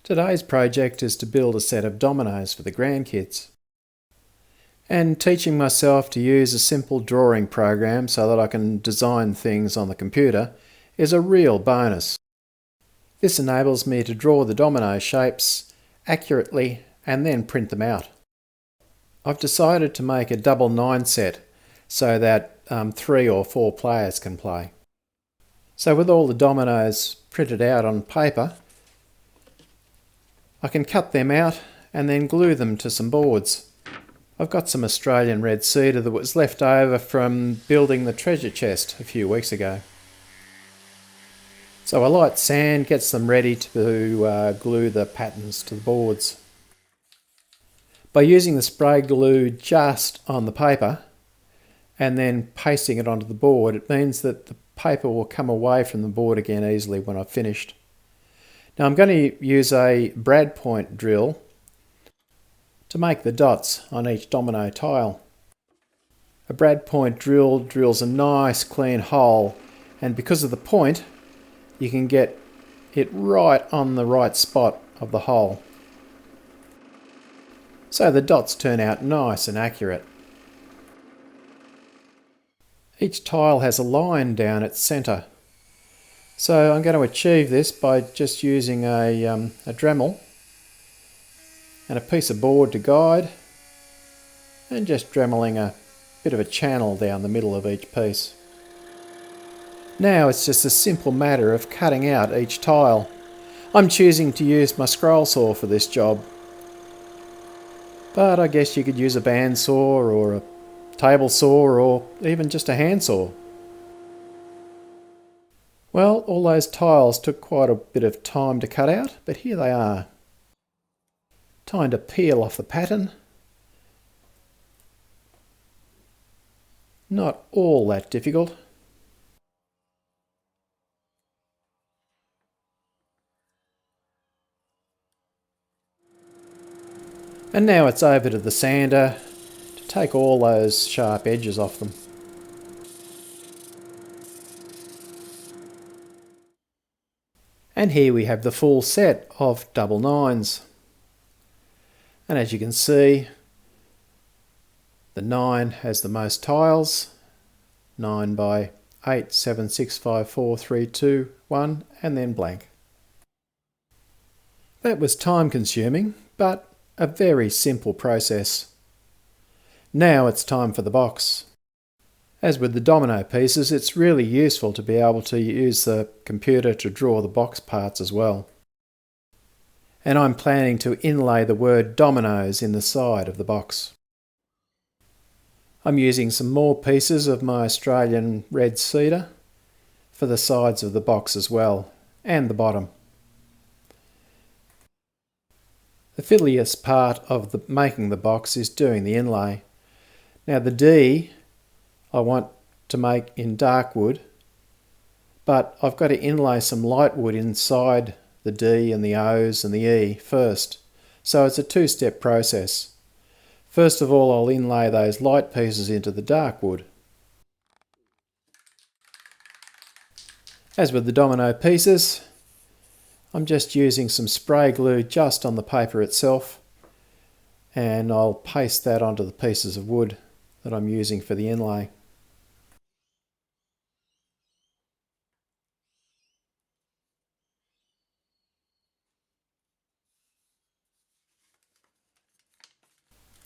Today's project is to build a set of dominoes for the grandkids. And teaching myself to use a simple drawing program so that I can design things on the computer is a real bonus. This enables me to draw the domino shapes accurately and then print them out. I've decided to make a double 9 set so that 3 or 4 players can play. So with all the dominoes printed out on paper, I can cut them out and then glue them to some boards. I've got some Australian red cedar that was left over from building the treasure chest a few weeks ago. So a light sand gets them ready to glue the patterns to the boards. By using the spray glue just on the paper and then pasting it onto the board, it means that the paper will come away from the board again easily when I've finished. Now I'm going to use a brad point drill to make the dots on each domino tile. A brad point drill drills a nice clean hole, and because of the point you can get it right on the right spot of the hole. So the dots turn out nice and accurate. Each tile has a line down its centre. So I'm going to achieve this by just using a Dremel and a piece of board to guide, and just dremeling a bit of a channel down the middle of each piece. Now it's just a simple matter of cutting out each tile. I'm choosing to use my scroll saw for this job, but I guess you could use a bandsaw or a table saw or even just a handsaw. Well, all those tiles took quite a bit of time to cut out, but here they are. Time to peel off the pattern. Not all that difficult. And now it's over to the sander to take all those sharp edges off them. And here we have the full set of double 9s. And as you can see, the 9 has the most tiles, 9 by 8, 7, 6, 5, 4, 3, 2, 1, and then blank. That was time consuming, but a very simple process. Now it's time for the box. As with the domino pieces, it's really useful to be able to use the computer to draw the box parts as well. And I'm planning to inlay the word Dominoes in the side of the box. I'm using some more pieces of my Australian red cedar for the sides of the box as well, and the bottom. The fiddliest part of making the box is doing the inlay. Now the D I want to make in dark wood, but I've got to inlay some light wood inside the D and the O's and the E first. So it's a two-step process. First of all, I'll inlay those light pieces into the dark wood. As with the domino pieces, I'm just using some spray glue just on the paper itself, and I'll paste that onto the pieces of wood that I'm using for the inlay.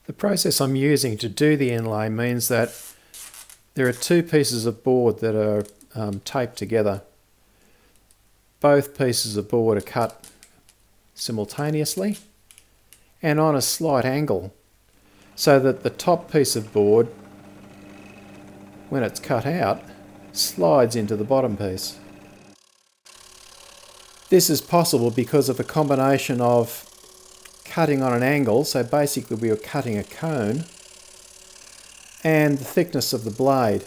The process I'm using to do the inlay means that there are 2 pieces of board that are taped together. Both pieces of board are cut simultaneously and on a slight angle, so that the top piece of board, when it's cut out, slides into the bottom piece. This is possible because of a combination of cutting on an angle, so basically we are cutting a cone, and the thickness of the blade.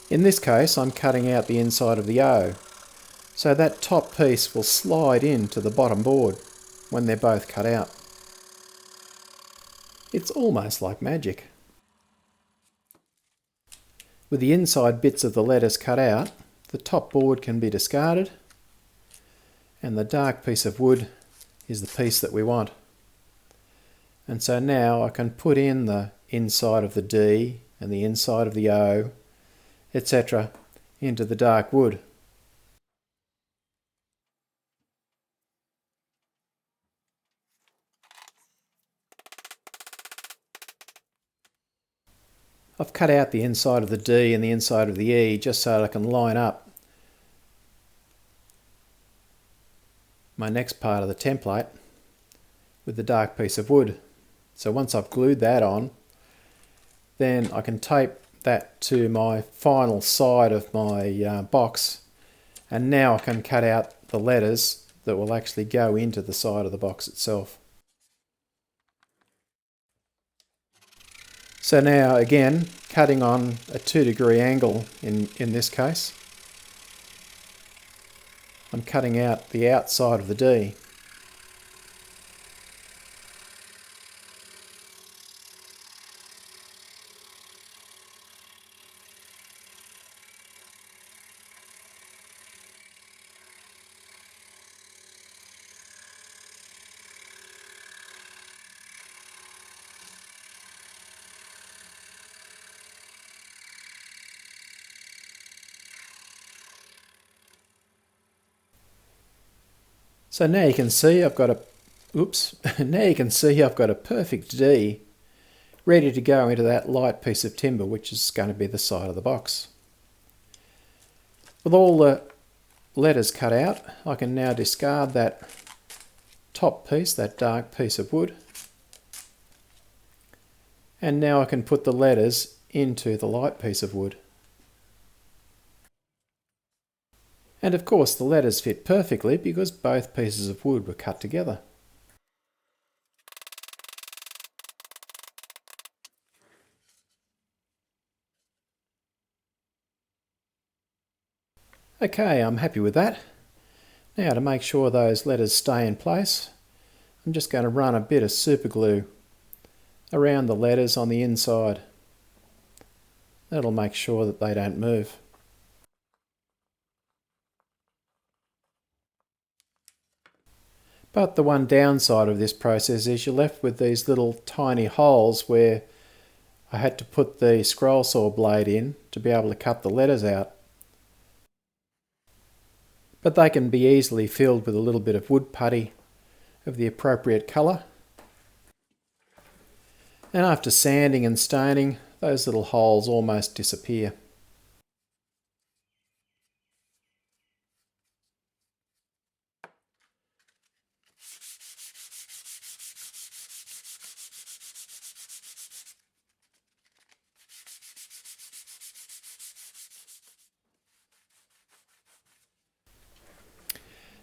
In this case I'm cutting out the inside of the O, so that top piece will slide into the bottom board when they're both cut out. It's almost like magic. With the inside bits of the letters cut out, the top board can be discarded, and the dark piece of wood is the piece that we want. And so now I can put in the inside of the D and the inside of the O, etc. into the dark wood. I've cut out the inside of the D and the inside of the E just so that I can line up my next part of the template with the dark piece of wood. So once I've glued that on, then I can tape that to my final side of my box, and now I can cut out the letters that will actually go into the side of the box itself. So now again, cutting on a 2-degree angle in this case, I'm cutting out the outside of the D. So now you can see I've got a now you can see I've got a perfect D ready to go into that light piece of timber, which is going to be the side of the box. With all the letters cut out, I can now discard that top piece, that dark piece of wood, and now I can put the letters into the light piece of wood. And of course the letters fit perfectly because both pieces of wood were cut together. Okay, I'm happy with that. Now to make sure those letters stay in place, I'm just going to run a bit of super glue around the letters on the inside. That'll make sure that they don't move. But the one downside of this process is you're left with these little tiny holes where I had to put the scroll saw blade in to be able to cut the letters out. But they can be easily filled with a little bit of wood putty of the appropriate colour. And after sanding and staining, those little holes almost disappear.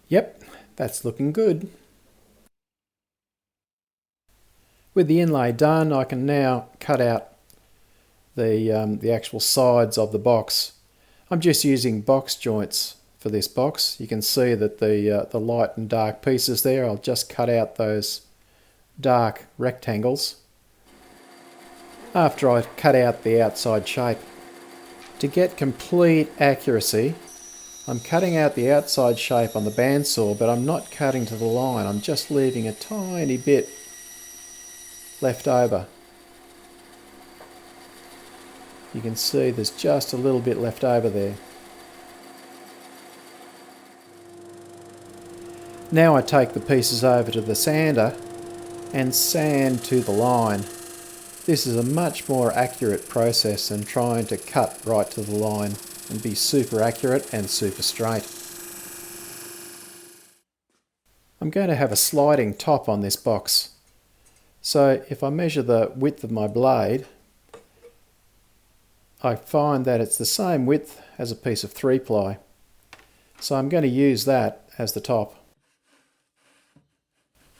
Yep, that's looking good. With the inlay done, I can now cut out the actual sides of the box. I'm just using box joints for this box. You can see that the light and dark pieces there, I'll just cut out those dark rectangles after I cut out the outside shape. To get complete accuracy, I'm cutting out the outside shape on the bandsaw, but I'm not cutting to the line. I'm just leaving a tiny bit left over. You can see there's just a little bit left over there. Now I take the pieces over to the sander and sand to the line. This is a much more accurate process than trying to cut right to the line and be super accurate and super straight. I'm going to have a sliding top on this box. So if I measure the width of my blade, I find that it's the same width as a piece of 3-ply. So I'm going to use that as the top.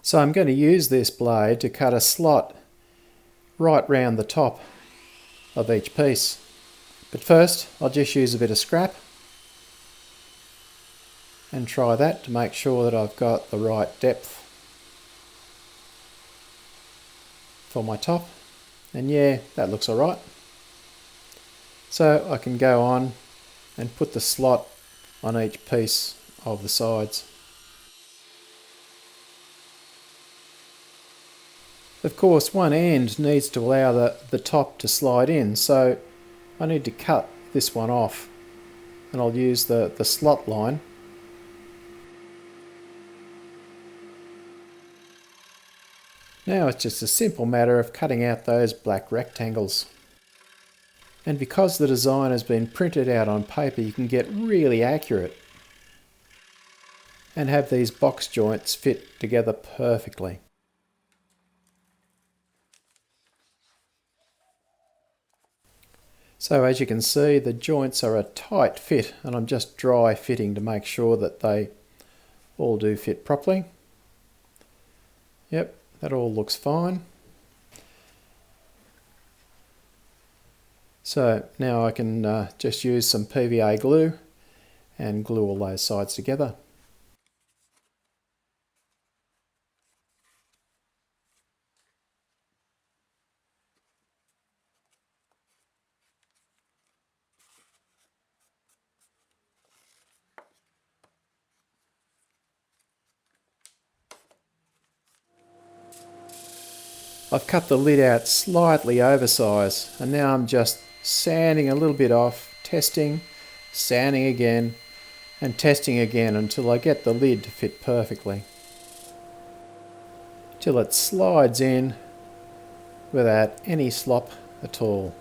So I'm going to use this blade to cut a slot right round the top of each piece. But first, I'll just use a bit of scrap and try that to make sure that I've got the right depth for my top. And yeah, that looks alright. So I can go on and put the slot on each piece of the sides. Of course, one end needs to allow the top to slide in, so I need to cut this one off, and I'll use the slot line. Now it's just a simple matter of cutting out those black rectangles. And because the design has been printed out on paper, you can get really accurate and have these box joints fit together perfectly. So as you can see, the joints are a tight fit, and I'm just dry fitting to make sure that they all do fit properly. Yep, that all looks fine. So now I can just use some PVA glue and glue all those sides together. I've cut the lid out slightly oversized, and now I'm just sanding a little bit off, testing, sanding again, and testing again until I get the lid to fit perfectly. Till it slides in without any slop at all.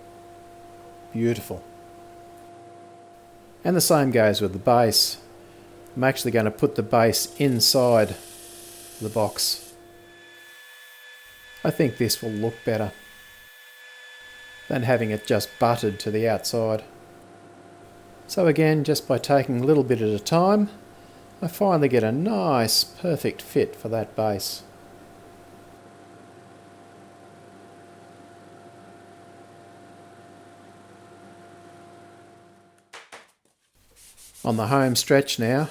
Beautiful. And the same goes with the base. I'm actually going to put the base inside the box. I think this will look better than having it just butted to the outside. So again, just by taking a little bit at a time, I finally get a nice perfect fit for that base. On the home stretch now,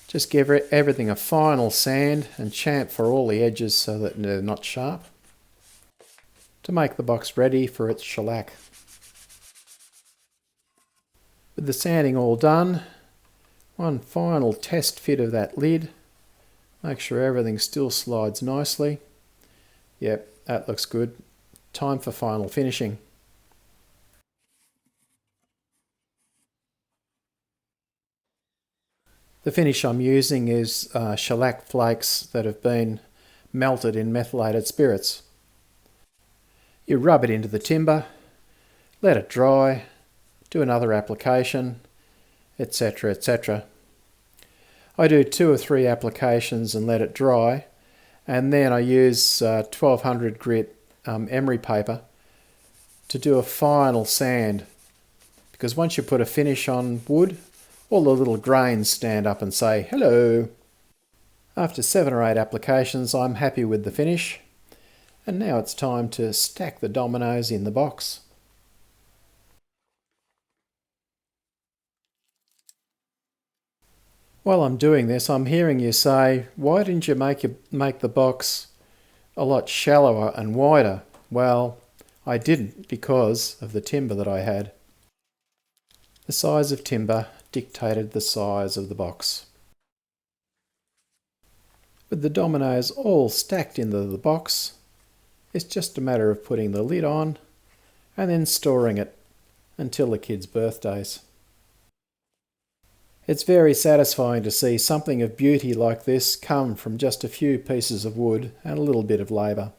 just give everything a final sand and champ for all the edges so that they're not sharp, to make the box ready for its shellac. With the sanding all done, one final test fit of that lid. Make sure everything still slides nicely. Yep, that looks good. Time for final finishing. The finish I'm using is shellac flakes that have been melted in methylated spirits. You rub it into the timber, let it dry, do another application, etc, etc. I do 2 or 3 applications and let it dry, and then I use 1200 grit emery paper to do a final sand, because once you put a finish on wood, all the little grains stand up and say hello. After 7 or 8 applications, I'm happy with the finish, and now it's time to stack the dominoes in the box. While I'm doing this, I'm hearing you say, why didn't you make the box a lot shallower and wider? Well, I didn't, because of the timber that I had. The size of timber dictated the size of the box. With the dominoes all stacked into the box, it's just a matter of putting the lid on and then storing it until the kids' birthdays. It's very satisfying to see something of beauty like this come from just a few pieces of wood and a little bit of labour.